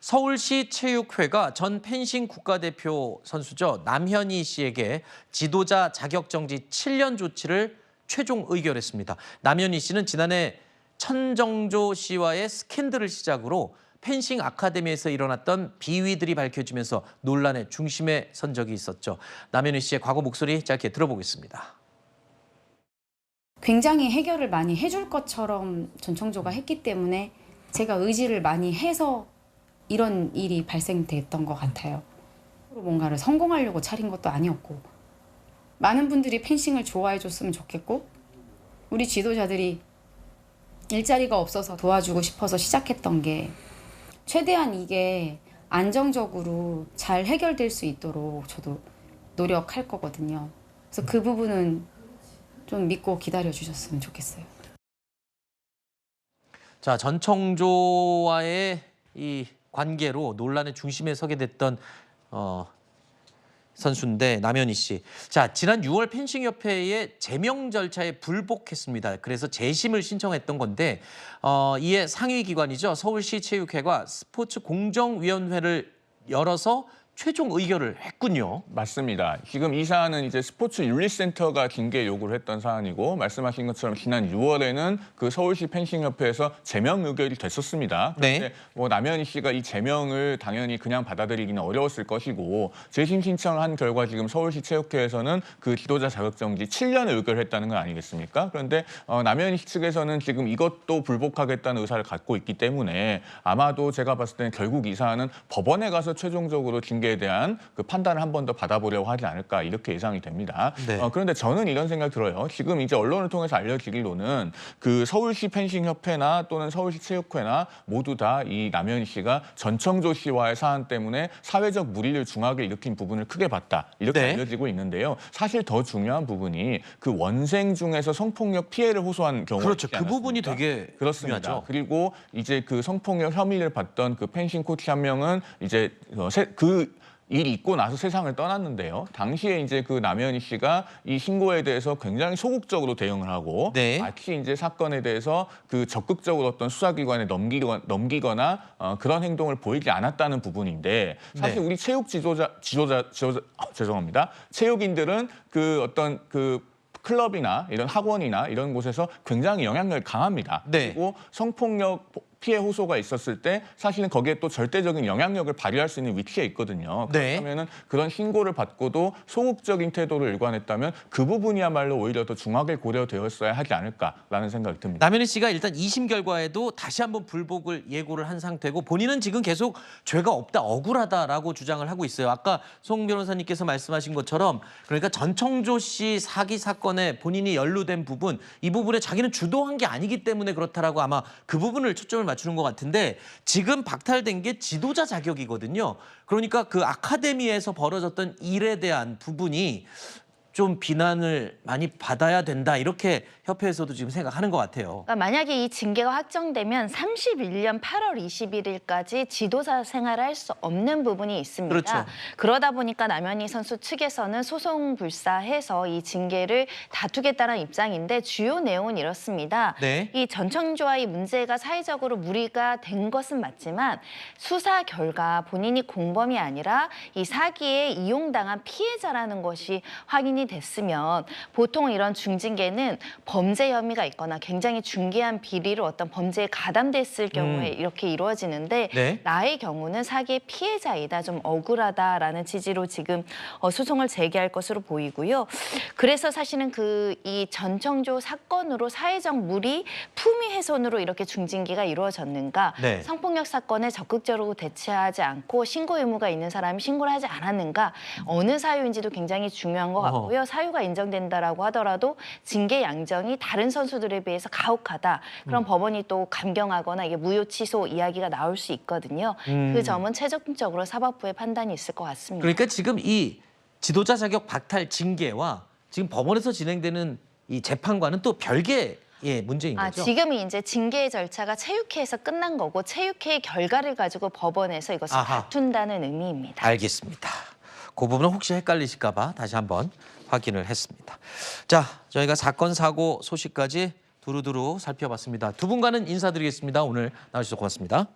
서울시 체육회가 전 펜싱 국가대표 선수죠. 남현희 씨에게 지도자 자격정지 7년 조치를 최종 의결했습니다. 남현희 씨는 지난해 천정조 씨와의 스캔들을 시작으로 펜싱 아카데미에서 일어났던 비위들이 밝혀지면서 논란의 중심에 선 적이 있었죠. 남현희 씨의 과거 목소리 짧게 들어보겠습니다. 굉장히 해결을 많이 해줄 것처럼 전청조가 했기 때문에 제가 의지를 많이 해서 이런 일이 발생됐던 것 같아요. 뭔가를 성공하려고 차린 것도 아니었고 많은 분들이 펜싱을 좋아해 줬으면 좋겠고 우리 지도자들이 일자리가 없어서 도와주고 싶어서 시작했던 게 최대한 이게 안정적으로 잘 해결될 수 있도록 저도 노력할 거거든요. 그래서 그 부분은 좀 믿고 기다려 주셨으면 좋겠어요. 자, 전청조와의 이 관계로 논란의 중심에 서게 됐던 선수인데 남현희 씨. 자, 지난 6월 펜싱협회의 제명 절차에 불복했습니다. 그래서 재심을 신청했던 건데 이에 상위 기관이죠. 서울시 체육회가 스포츠공정위원회를 열어서 최종 의결을 했군요. 맞습니다. 지금 이 사안은 이제 스포츠 윤리센터가 징계 요구를 했던 사안이고 말씀하신 것처럼 지난 6월에는 그 서울시 펜싱협회에서 제명 의결이 됐었습니다. 그런데 네. 뭐 남현희 씨가 이 제명을 당연히 그냥 받아들이기는 어려웠을 것이고 재심 신청을 한 결과 지금 서울시 체육회에서는 그 지도자 자격정지 7년을 의결했다는 건 아니겠습니까? 그런데 남현희 씨 측에서는 지금 이것도 불복하겠다는 의사를 갖고 있기 때문에 아마도 제가 봤을 때는 결국 이 사안은 법원에 가서 최종적으로 징계 에 대한 그 판단을 한 번 더 받아보려고 하지 않을까 이렇게 예상이 됩니다. 네. 그런데 저는 이런 생각 들어요. 지금 이제 언론을 통해서 알려지기로는 그 서울시 펜싱협회나 또는 서울시 체육회나 모두 다 이 남현희 씨가 전청조 씨와의 사안 때문에 사회적 물의를 중하게 일으킨 부분을 크게 봤다 이렇게 네. 알려지고 있는데요. 사실 더 중요한 부분이 그 원생 중에서 성폭력 피해를 호소한 경우가 그렇죠. 있지 그 부분이 않았습니까? 되게 그렇습니다. 중요하죠. 그리고 이제 그 성폭력 혐의를 받던 그 펜싱 코치 한 명은 이제 일이 있고 나서 세상을 떠났는데요. 당시에 이제 그 남현희 씨가 이 신고에 대해서 굉장히 소극적으로 대응을 하고 네. 마치 이제 사건에 대해서 그 적극적으로 어떤 수사기관에 넘기거나 그런 행동을 보이지 않았다는 부분인데 사실 네. 우리 체육 죄송합니다. 체육인들은 그 어떤 그 클럽이나 이런 학원이나 이런 곳에서 굉장히 영향력이 강합니다. 네. 그리고 성폭력 피해 호소가 있었을 때 사실은 거기에 또 절대적인 영향력을 발휘할 수 있는 위치에 있거든요. 네. 그렇다면 그런 신고를 받고도 소극적인 태도를 일관했다면 그 부분이야말로 오히려 더 중하게 고려되었어야 하지 않을까라는 생각이 듭니다. 남현희 씨가 일단 2심 결과에도 다시 한번 불복을 예고를 한 상태고 본인은 지금 계속 죄가 없다, 억울하다라고 주장을 하고 있어요. 아까 송 변호사님께서 말씀하신 것처럼 그러니까 전청조 씨 사기 사건에 본인이 연루된 부분, 이 부분에 자기는 주도한 게 아니기 때문에 그렇다라고 아마 그 부분을 초점을 맞추는 것 같은데 지금 박탈된 게 지도자 자격이거든요. 그러니까 그 아카데미에서 벌어졌던 일에 대한 부분이 좀 비난을 많이 받아야 된다 이렇게 협회에서도 지금 생각하는 것 같아요. 그러니까 만약에 이 징계가 확정되면 31년 8월 21일까지 지도자 생활을 할 수 없는 부분이 있습니다. 그렇죠. 그러다 보니까 남현희 선수 측에서는 소송 불사해서 이 징계를 다투겠다는 입장인데 주요 내용은 이렇습니다. 네. 이 전청조와 이 문제가 사회적으로 무리가 된 것은 맞지만 수사 결과 본인이 공범이 아니라 이 사기에 이용당한 피해자라는 것이 확인이 됐으면 보통 이런 중징계는 범죄 혐의가 있거나 굉장히 중대한 비리로 어떤 범죄에 가담됐을 경우에 이렇게 이루어지는데 네. 나의 경우는 사기의 피해자이다, 좀 억울하다라는 취지로 지금 소송을 제기할 것으로 보이고요. 그래서 사실은 이 전청조 사건으로 사회적 무리, 품위 훼손으로 이렇게 중징계가 이루어졌는가? 네. 성폭력 사건에 적극적으로 대처하지 않고 신고 의무가 있는 사람이 신고를 하지 않았는가? 어느 사유인지도 굉장히 중요한 것 같고요. 사유가 인정된다라고 하더라도 징계 양정이 다른 선수들에 비해서 가혹하다. 그럼 법원이 또 감경하거나 이게 무효 취소 이야기가 나올 수 있거든요. 그 점은 최종적으로 사법부의 판단이 있을 것 같습니다. 그러니까 지금 이 지도자 자격 박탈 징계와 지금 법원에서 진행되는 이 재판과는 또 별개의 문제인 거죠? 지금이 이제 징계 절차가 체육회에서 끝난 거고 체육회의 결과를 가지고 법원에서 이것을 다툰다는 의미입니다. 알겠습니다. 그 부분은 혹시 헷갈리실까 봐 다시 한번 확인을 했습니다. 자, 저희가 사건, 사고 소식까지 두루두루 살펴봤습니다. 두 분과는 인사드리겠습니다. 오늘 나와주셔서 고맙습니다.